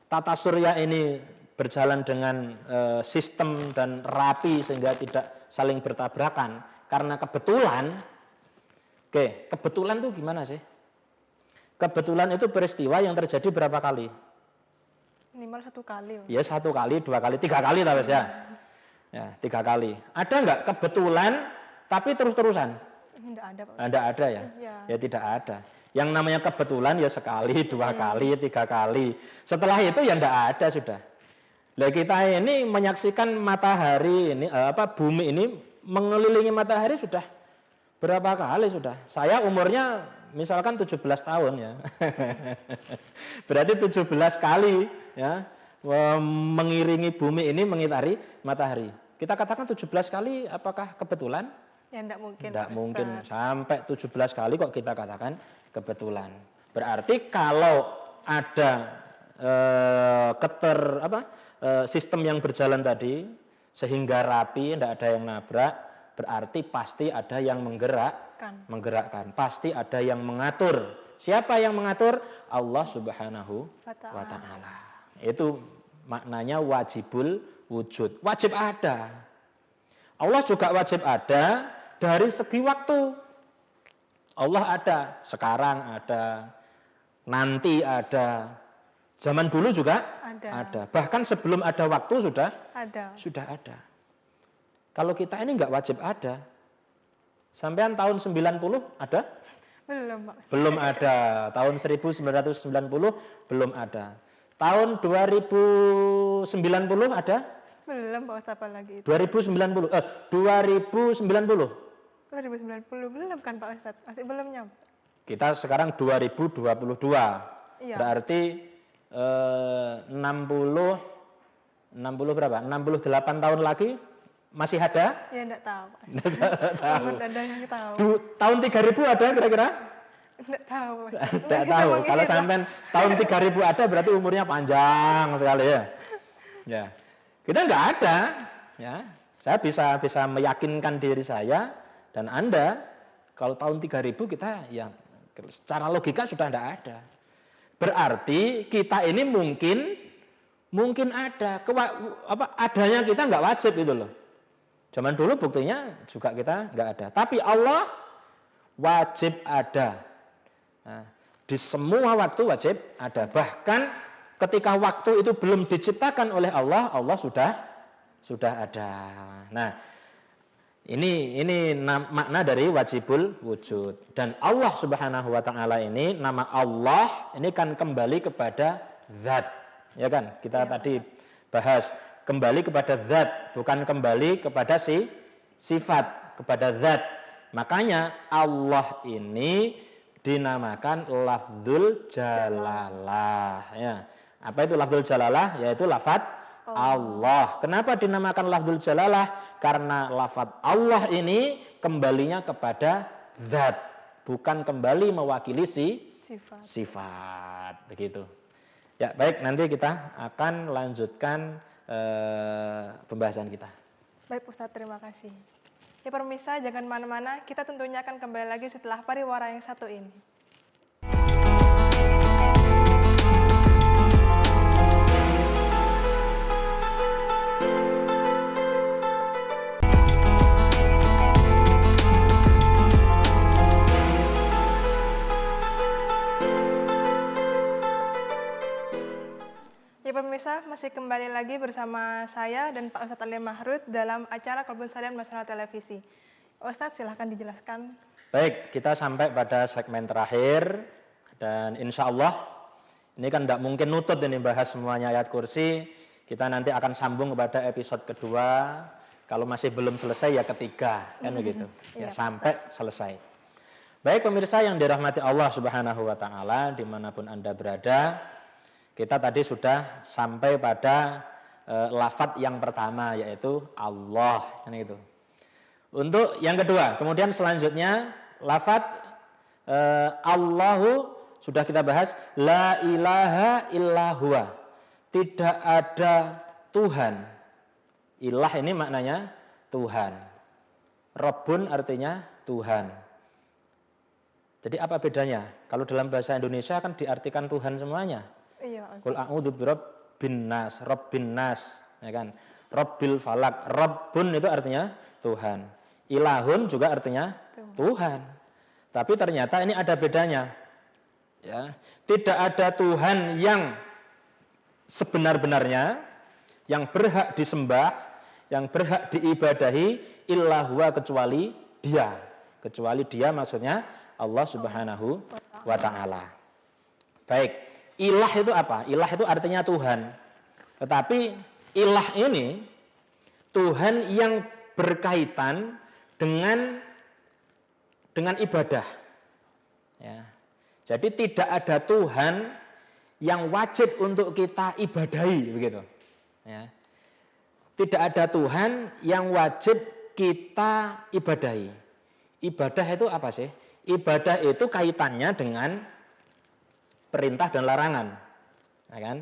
tata surya ini berjalan dengan sistem dan rapi sehingga tidak saling bertabrakan karena kebetulan. Oke, kebetulan itu gimana sih? Kebetulan itu peristiwa yang terjadi berapa kali? Minimal 1 kali. Ya 1 kali, 2 kali, 3 kali tak ya? Ya 3 kali. Ada enggak kebetulan tapi terus-terusan? Enggak ada, Pak. Enggak ada ya? Iya. Ya tidak ada. Yang namanya kebetulan ya sekali, 2 kali, 3 kali. Setelah itu ya enggak ada sudah. Lah kita ini menyaksikan matahari ini bumi ini mengelilingi matahari sudah berapa kali sudah. Saya umurnya misalkan 17 tahun ya. Berarti 17 kali ya mengiringi bumi ini mengitari matahari. Kita katakan 17 kali apakah kebetulan? Ya enggak mungkin. Tidak Pak mungkin Ustadz. sampai 17 kali kok kita katakan kebetulan. Berarti kalau ada sistem yang berjalan tadi sehingga rapi, tidak ada yang nabrak, berarti pasti ada yang menggerakkan, pasti ada yang mengatur. Siapa yang mengatur? Allah Subhanahu wa Ta'ala. Itu maknanya wajibul wujud. Wajib ada. Allah juga wajib ada dari segi waktu. Allah ada, sekarang ada, nanti ada. Zaman dulu juga ada. Bahkan sebelum ada waktu sudah ada. Kalau kita ini enggak wajib ada. Sampean tahun 90 ada? Belum, Pak. Belum ada. Tahun 1990 belum ada. Tahun 2090 ada? Belum, Pak Ustadz, apalagi itu. 2090. 2090 belum kan Pak Ustadz? Masih belum nyampe. Kita sekarang 2022. Iya. Berarti 60 berapa? 68 tahun lagi masih ada? Ya enggak tahu, Pak. Tahu. Ada yang tahu. Tahun 3000 ada kira-kira? Enggak tahu, Pak. Tidak tahu. Kalau sampean tahun 3000 ada berarti umurnya panjang sekali ya. Ya. Kita enggak ada, ya. Saya bisa meyakinkan diri saya dan Anda kalau tahun 3000 kita ya secara logika sudah enggak ada. Berarti kita ini mungkin ada adanya kita enggak wajib itu loh. Zaman dulu buktinya juga kita enggak ada. Tapi Allah wajib ada. Nah, di semua waktu wajib ada. Bahkan ketika waktu itu belum diciptakan oleh Allah, Allah sudah ada. Nah, ini makna dari wajibul wujud. Dan Allah Subhanahu wa Ta'ala ini, nama Allah ini kan kembali kepada zat. Ya kan? Kita tadi bahas kembali kepada zat, bukan kembali kepada sifat, kepada zat. Makanya Allah ini dinamakan lafdzul jalalah. Ya. Apa itu lafdzul jalalah? Yaitu lafadz Allah. Kenapa dinamakan lafdzul jalalah? Karena lafadz Allah ini kembalinya kepada zat, bukan kembali mewakili sifat. Begitu. Ya, baik, nanti kita akan lanjutkan pembahasan kita. Baik Ustadz, terima kasih. Ya pemirsa, jangan mana-mana, kita tentunya akan kembali lagi setelah pariwara yang satu ini. Ya pemirsa, masih kembali lagi bersama saya dan Pak Ustadz Alim Mahrud dalam acara Qalbun Salim Nasional Televisi. Ustadz silahkan dijelaskan. Baik, kita sampai pada segmen terakhir dan insya Allah ini kan tidak mungkin nutut ini bahas semuanya ayat kursi. Kita nanti akan sambung kepada episode kedua. Kalau masih belum selesai ya ketiga, kan begitu. Ya, sampai selesai. Baik pemirsa yang dirahmati Allah Subhanahu wa Ta'ala dimanapun Anda berada. Kita tadi sudah sampai pada lafadz yang pertama yaitu Allah, kan itu. Untuk yang kedua, kemudian selanjutnya lafadz Allahu sudah kita bahas, la ilaha illa huwa. Tidak ada Tuhan. Ilah ini maknanya Tuhan. Rabbun artinya Tuhan. Jadi apa bedanya? Kalau dalam bahasa Indonesia kan diartikan Tuhan semuanya. Iya, Qul a'udzu birabbin nas, rabbin nas, ya kan? Rabbil falak, Rabbun itu artinya Tuhan. Ilahun juga artinya Tuhan. Tapi ternyata ini ada bedanya. Ya, tidak ada Tuhan yang sebenar-benarnya, yang berhak disembah, yang berhak diibadahi illa huwa kecuali Dia. Kecuali Dia maksudnya Allah Subhanahu wa Ta'ala. Baik. Ilah itu apa? Ilah itu artinya Tuhan. Tetapi ilah ini Tuhan yang berkaitan dengan ibadah. Ya. Jadi tidak ada Tuhan yang wajib untuk kita ibadahi, begitu. Ya. Tidak ada Tuhan yang wajib kita ibadahi. Ibadah itu apa sih? Ibadah itu kaitannya dengan perintah dan larangan. Ya kan?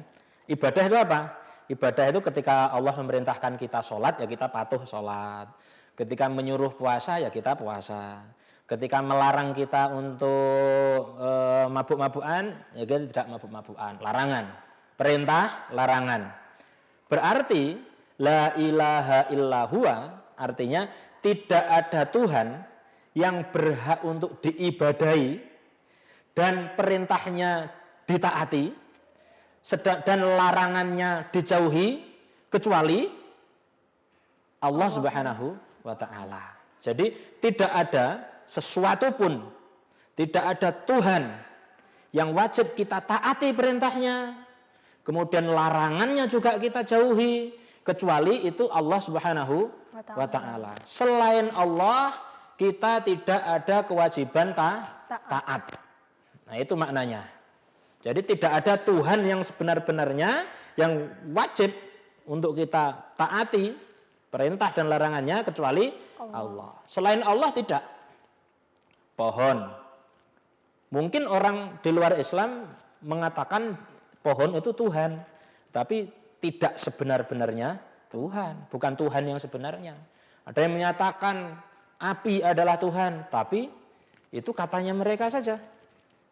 Ibadah itu apa? Ibadah itu ketika Allah memerintahkan kita sholat, ya kita patuh sholat. Ketika menyuruh puasa, ya kita puasa. Ketika melarang kita untuk mabuk-mabukan, ya kita tidak mabuk-mabukan. Larangan. Perintah, larangan. Berarti, la ilaha illahuwa, artinya tidak ada Tuhan yang berhak untuk diibadahi dan perintahnya ditaati, dan larangannya dijauhi kecuali Allah Subhanahu wa ta'ala. Jadi tidak ada sesuatu pun, tidak ada Tuhan yang wajib kita taati perintahnya, kemudian larangannya juga kita jauhi, kecuali itu Allah Subhanahu wa ta'ala. Selain Allah kita tidak ada kewajiban taat. Nah itu maknanya. Jadi tidak ada Tuhan yang sebenar-benarnya yang wajib untuk kita taati perintah dan larangannya kecuali Allah. Selain Allah tidak. Pohon. Mungkin orang di luar Islam mengatakan pohon itu Tuhan, tapi tidak sebenar-benarnya Tuhan, bukan Tuhan yang sebenarnya. Ada yang menyatakan api adalah Tuhan, tapi itu katanya mereka saja.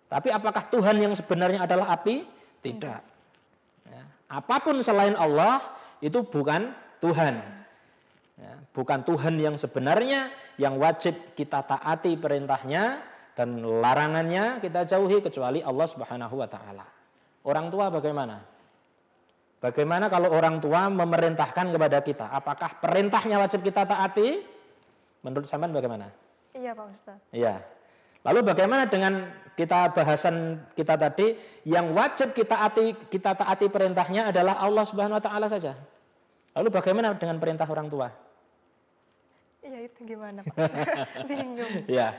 Tapi apakah Tuhan yang sebenarnya adalah api? Tidak. Ya. Apapun selain Allah itu bukan Tuhan. Ya. Bukan Tuhan yang sebenarnya yang wajib kita taati perintahnya dan larangannya kita jauhi kecuali Allah Subhanahu wa ta'ala. Orang tua bagaimana? Bagaimana kalau orang tua memerintahkan kepada kita? Apakah perintahnya wajib kita taati? Menurut sampean bagaimana? Iya Pak Ustadz. Iya. Lalu bagaimana dengan kita bahasan kita tadi yang wajib kita taati perintahnya adalah Allah Subhanahu wa ta'ala saja. Lalu bagaimana dengan perintah orang tua? Iya itu gimana Pak? Bingung. Ya.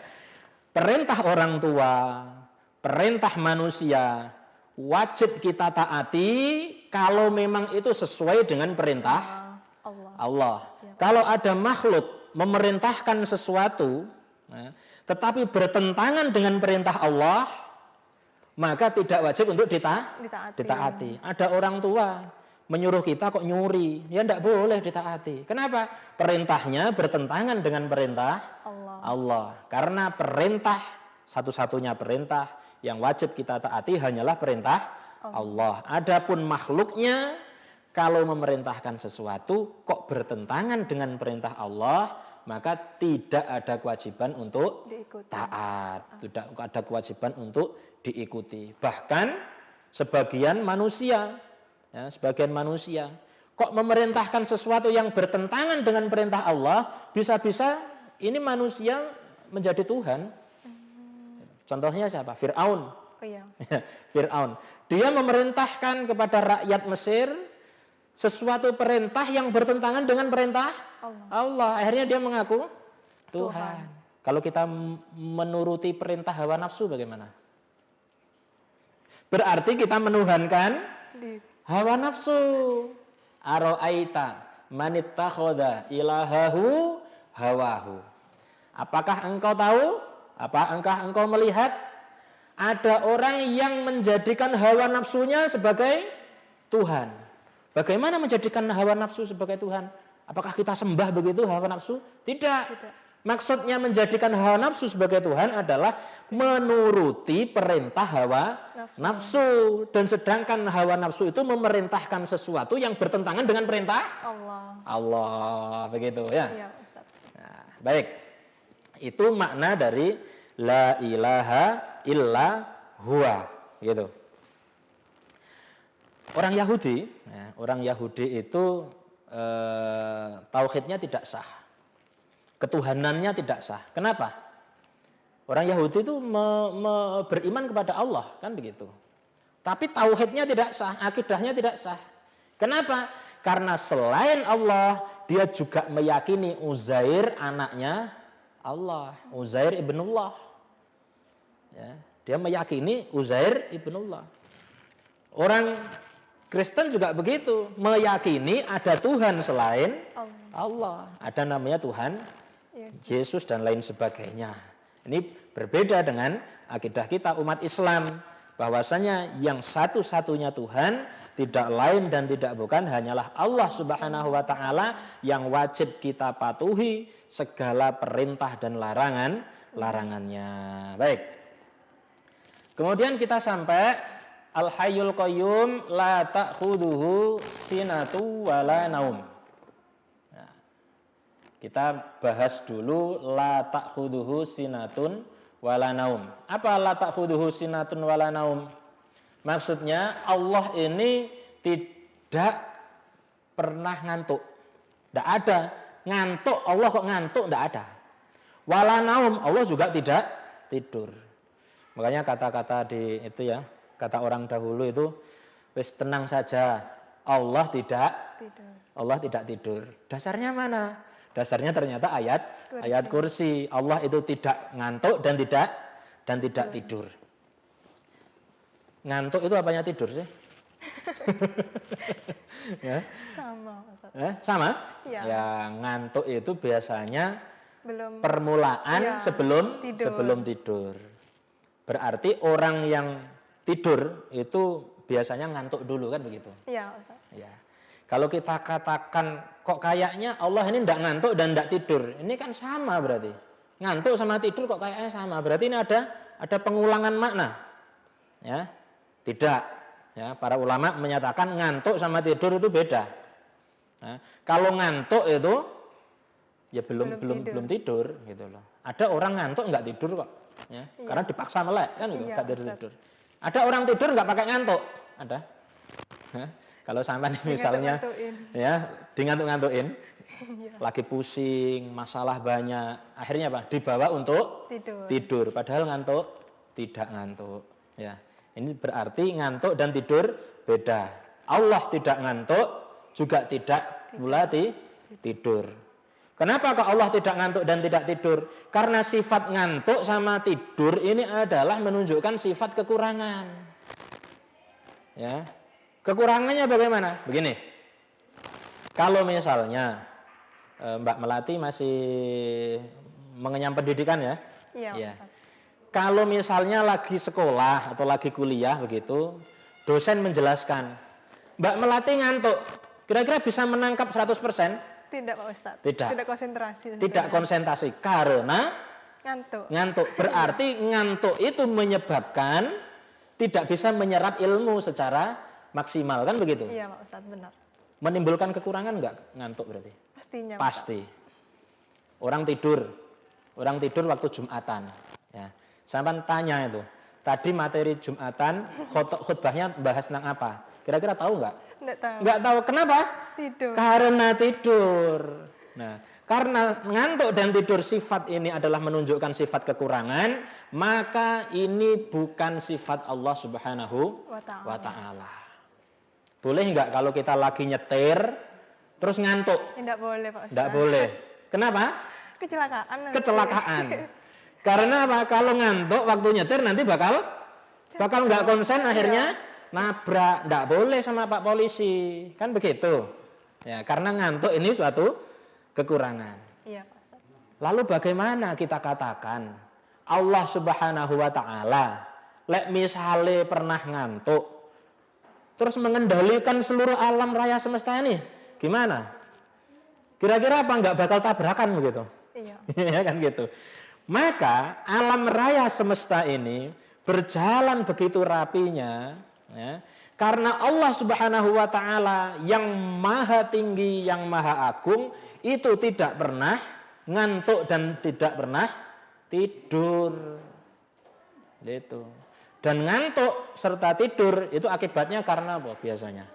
Perintah orang tua, perintah manusia wajib kita taati kalau memang itu sesuai dengan perintah Allah. Ya. Kalau ada makhluk memerintahkan sesuatu tetapi bertentangan dengan perintah Allah, maka tidak wajib untuk ditaati. Ada orang tua menyuruh kita kok nyuri, ya tidak boleh ditaati. Kenapa? Perintahnya bertentangan dengan perintah Allah. Karena perintah, satu-satunya perintah yang wajib kita taati hanyalah perintah Allah. Adapun makhluknya, kalau memerintahkan sesuatu kok bertentangan dengan perintah Allah, maka tidak ada kewajiban untuk taat, tidak ada kewajiban untuk diikuti. Bahkan sebagian manusia kok memerintahkan sesuatu yang bertentangan dengan perintah Allah, bisa-bisa ini manusia menjadi Tuhan. Contohnya siapa? Fir'aun. Oh iya. Fir'aun. Dia memerintahkan kepada rakyat Mesir sesuatu perintah yang bertentangan dengan perintah Allah. Akhirnya dia mengaku Tuhan. Kalau kita menuruti perintah hawa nafsu bagaimana? Berarti kita menuhankan hawa nafsu. Ara'aita manittakhadha ilahahu hawahu. Apakah engkau tahu? Apakah engkau melihat ada orang yang menjadikan hawa nafsunya sebagai Tuhan? Bagaimana menjadikan hawa nafsu sebagai Tuhan? Apakah kita sembah begitu hawa nafsu? Tidak. Maksudnya menjadikan hawa nafsu sebagai Tuhan adalah menuruti perintah hawa nafsu. Dan sedangkan hawa nafsu itu memerintahkan sesuatu yang bertentangan dengan perintah Allah. Begitu ya. Iya, Ustaz. Nah, baik. Itu makna dari la ilaha illa huwa. Gitu. Orang Yahudi itu tauhidnya tidak sah, ketuhanannya tidak sah. Kenapa? Orang Yahudi itu beriman kepada Allah, kan begitu. Tapi tauhidnya tidak sah, akidahnya tidak sah. Kenapa? Karena selain Allah, dia juga meyakini Uzair anaknya Allah, Uzair ibnullah. Ya. Dia meyakini Uzair ibnullah. Orang Kristen juga begitu, meyakini ada Tuhan selain Allah. Ada namanya Tuhan Yesus dan lain sebagainya. Ini berbeda dengan akidah kita umat Islam, bahwasanya yang satu-satunya Tuhan tidak lain dan tidak bukan hanyalah Allah Subhanahu wa taala yang wajib kita patuhi segala perintah dan larangannya. Baik. Kemudian kita sampai Al-Hayyul Qayyum la ta'khuduhu sinatu wala naum. Nah, kita bahas dulu la ta'khuduhu sinatun wala naum. Apa la ta'khuduhu sinatun wala naum? Maksudnya Allah ini tidak pernah ngantuk. Tidak ada ngantuk, Allah kok ngantuk, tidak ada. Wala naum, Allah juga tidak tidur. Makanya kata-kata di itu ya, kata orang dahulu itu, wis tenang saja, Allah tidak tidur. Dasarnya mana? Dasarnya ternyata ayat kursi. Allah itu tidak ngantuk dan tidak tidur. Ngantuk itu apanya tidur sih? Ya? Sama, Ustaz. Sama? Ya. Ya, ngantuk itu biasanya Belum permulaan sebelum tidur. Berarti orang yang tidur itu biasanya ngantuk dulu kan begitu? Iya, Ustaz. Ya. Kalau kita katakan kok kayaknya Allah ini tidak ngantuk dan tidak tidur, ini kan sama berarti. Ngantuk sama tidur kok kayaknya sama. Berarti ini ada pengulangan makna. Ya. Tidak. Ya, para ulama menyatakan ngantuk sama tidur itu beda. Nah, kalau ngantuk itu ya belum tidur gitu loh. Ada orang ngantuk nggak tidur kok. Ya, karena dipaksa melek kan gitu, nggak tidur. Ada orang tidur nggak pakai ngantuk, ada. Kalau sampai misalnya ya dingantuk-ngantukin, lagi pusing, masalah banyak, akhirnya apa? Dibawa untuk tidur. Padahal ngantuk tidak ngantuk. Ya, ini berarti ngantuk dan tidur beda. Allah tidak ngantuk, juga tidak pula tidur. Kenapa kok Allah tidak ngantuk dan tidak tidur? Karena sifat ngantuk sama tidur ini adalah menunjukkan sifat kekurangan. Ya. Kekurangannya bagaimana? Begini. Kalau misalnya Mbak Melati masih mengenyam pendidikan ya? Iya. Kalau misalnya lagi sekolah atau lagi kuliah begitu, dosen menjelaskan, Mbak Melati ngantuk, kira-kira bisa menangkap 100%? Tidak, Pak Ustadz. Tidak konsentrasi. Tidak konsentrasi karena ngantuk. Berarti ngantuk itu menyebabkan tidak bisa menyerap ilmu secara maksimal kan begitu? Iya, Pak Ustadz, benar. Menimbulkan kekurangan enggak ngantuk berarti? Pastinya. Pasti. Orang tidur waktu Jumatan. Ya. Sampai tanya itu, tadi materi Jumatan khutbahnya bahas tentang apa? Kira-kira tahu enggak? Enggak tahu. Kenapa? Tidur. Karena tidur. Nah, karena ngantuk dan tidur sifat ini adalah menunjukkan sifat kekurangan, maka ini bukan sifat Allah Subhanahu wa ta'ala. Boleh enggak kalau kita lagi nyetir terus ngantuk? Tidak boleh, Pak Ustaz. Tidak boleh. Kenapa? Kecelakaan. Karena apa? Kalau ngantuk waktu nyetir nanti bakal enggak konsen akhirnya nabrak. Enggak boleh sama Pak polisi. Kan begitu. Ya, karena ngantuk ini suatu kekurangan. Iya, Pak Ustaz. Lalu bagaimana kita katakan Allah Subhanahu wa ta'ala lek misale pernah ngantuk terus mengendalikan seluruh alam raya semesta ini, gimana? Kira-kira apa enggak bakal tabrakan begitu? Iya. Ya kan gitu. Maka alam raya semesta ini berjalan begitu rapinya, ya, karena Allah Subhanahu wa ta'ala yang maha tinggi, yang maha agung itu tidak pernah ngantuk dan tidak pernah tidur. Gitu. Dan ngantuk serta tidur itu akibatnya karena apa biasanya?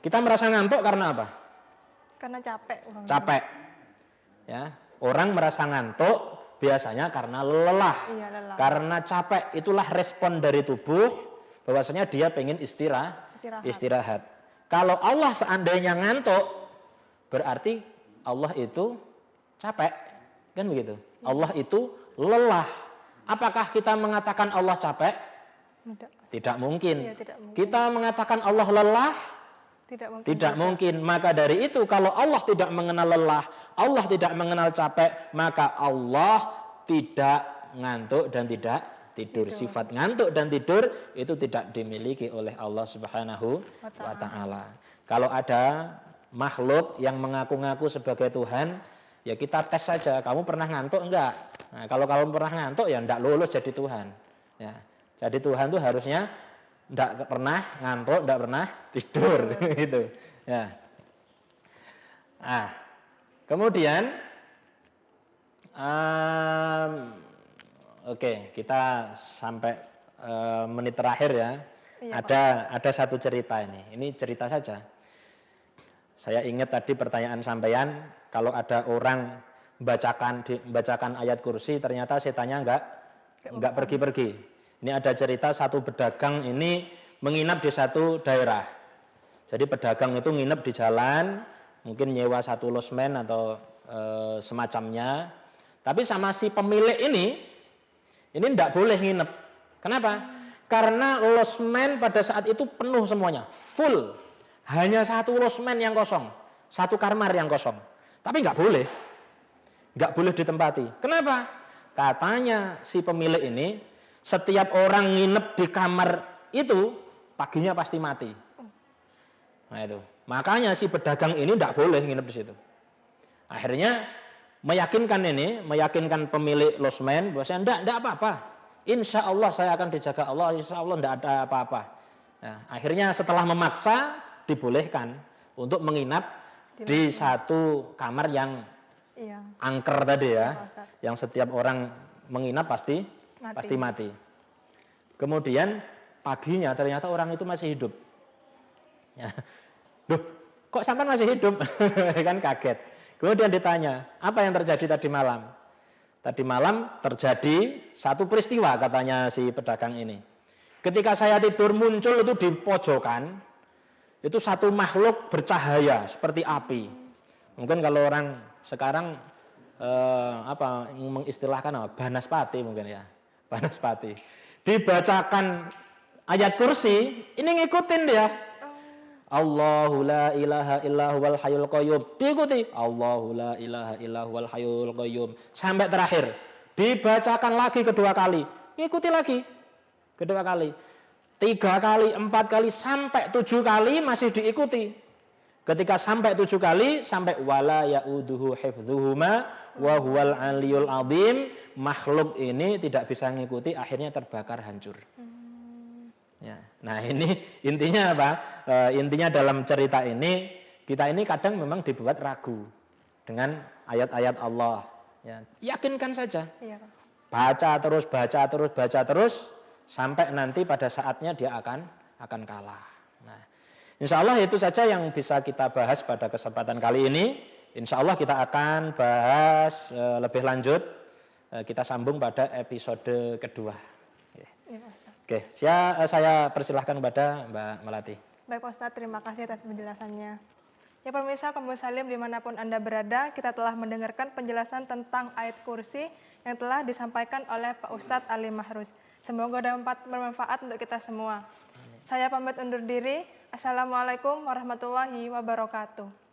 Kita merasa ngantuk karena apa? Karena capek. Capek. Ya, orang merasa ngantuk biasanya karena lelah. Iya, lelah. Karena capek, itulah respon dari tubuh bahwasanya dia pengen istirahat. Kalau Allah seandainya ngantuk, berarti Allah itu capek, kan begitu? Allah itu lelah. Apakah kita mengatakan Allah capek? Tidak. Tidak mungkin. Iya, tidak mungkin. Kita mengatakan Allah lelah? Tidak mungkin. Tidak juga. mungkin. Maka dari itu kalau Allah tidak mengenal lelah, Allah tidak mengenal capek, maka Allah tidak ngantuk dan tidak tidur. Sifat ngantuk dan tidur itu tidak dimiliki oleh Allah Subhanahu wa taala. Kalau ada makhluk yang mengaku-ngaku sebagai Tuhan, ya kita tes saja, kamu pernah ngantuk enggak? Nah, kalau kamu pernah ngantuk ya enggak lulus jadi Tuhan. Ya. Jadi Tuhan itu harusnya enggak pernah ngantuk, enggak pernah tidur gitu. Ya. Nah, kemudian oke, kita sampai menit terakhir ya. Iya, ada satu cerita ini. Ini cerita saja. Saya ingat tadi pertanyaan sampean, kalau ada orang membacakan ayat kursi, ternyata setannya enggak pergi-pergi. Ini ada cerita satu pedagang ini menginap di satu daerah. Jadi pedagang itu nginep di jalan, mungkin nyewa satu losmen atau semacamnya. Tapi sama si pemilik ini enggak boleh nginep. Kenapa? Karena losmen pada saat itu penuh semuanya, full. Hanya satu losmen yang kosong, satu kamar yang kosong. Tapi nggak boleh ditempati. Kenapa? Katanya si pemilik ini, setiap orang nginep di kamar itu, paginya pasti mati. Nah itu, makanya si pedagang ini nggak boleh nginep di situ. Akhirnya meyakinkan pemilik losmen, bahwasanya enggak apa-apa. Insya Allah saya akan dijaga Allah, insya Allah enggak ada apa-apa. Nah, akhirnya setelah memaksa, dibolehkan untuk menginap di satu kamar yang angker tadi ya, yang setiap orang menginap pasti mati. Kemudian paginya ternyata orang itu masih hidup. Ya. Duh, kok sampai masih hidup? Kan kaget. Kemudian ditanya, apa yang terjadi tadi malam? Tadi malam terjadi satu peristiwa, katanya si pedagang ini. Ketika saya tidur muncul itu di pojokan, itu satu makhluk bercahaya seperti api. Mungkin kalau orang sekarang mengistilahkan banaspati mungkin ya, banaspati. Dibacakan ayat kursi, ini ngikutin dia. Allahu la ilaha illahu wal hayyul qayyum. Diikuti. Allahu la ilaha illahu wal hayyul qayyum. Sampai terakhir. Dibacakan lagi kedua kali. Ngikuti lagi. Kedua kali. 3 kali, 4 kali, sampai 7 kali masih diikuti. Ketika sampai 7 kali, sampai wala ya'uduhu hifdhuhuma wa huwal aliyul azim, makhluk ini tidak bisa mengikuti, akhirnya terbakar hancur. Ya. Nah ini intinya apa? Intinya dalam cerita ini, kita ini kadang memang dibuat ragu dengan ayat-ayat Allah. Ya. Yakinkan saja. Baca terus, sampai nanti pada saatnya dia akan kalah. Nah, insya Allah itu saja yang bisa kita bahas pada kesempatan kali ini. Insya Allah kita akan bahas lebih lanjut. Kita sambung pada episode kedua. Oke, saya persilahkan kepada Mbak Melati. Baik Pak Ustadz, terima kasih atas penjelasannya. Ya pemirsa kaum muslim dimanapun Anda berada, kita telah mendengarkan penjelasan tentang ayat kursi yang telah disampaikan oleh Pak Ustadz Ali Mahruz. Semoga dapat bermanfaat untuk kita semua. Saya pamit undur diri. Assalamualaikum warahmatullahi wabarakatuh.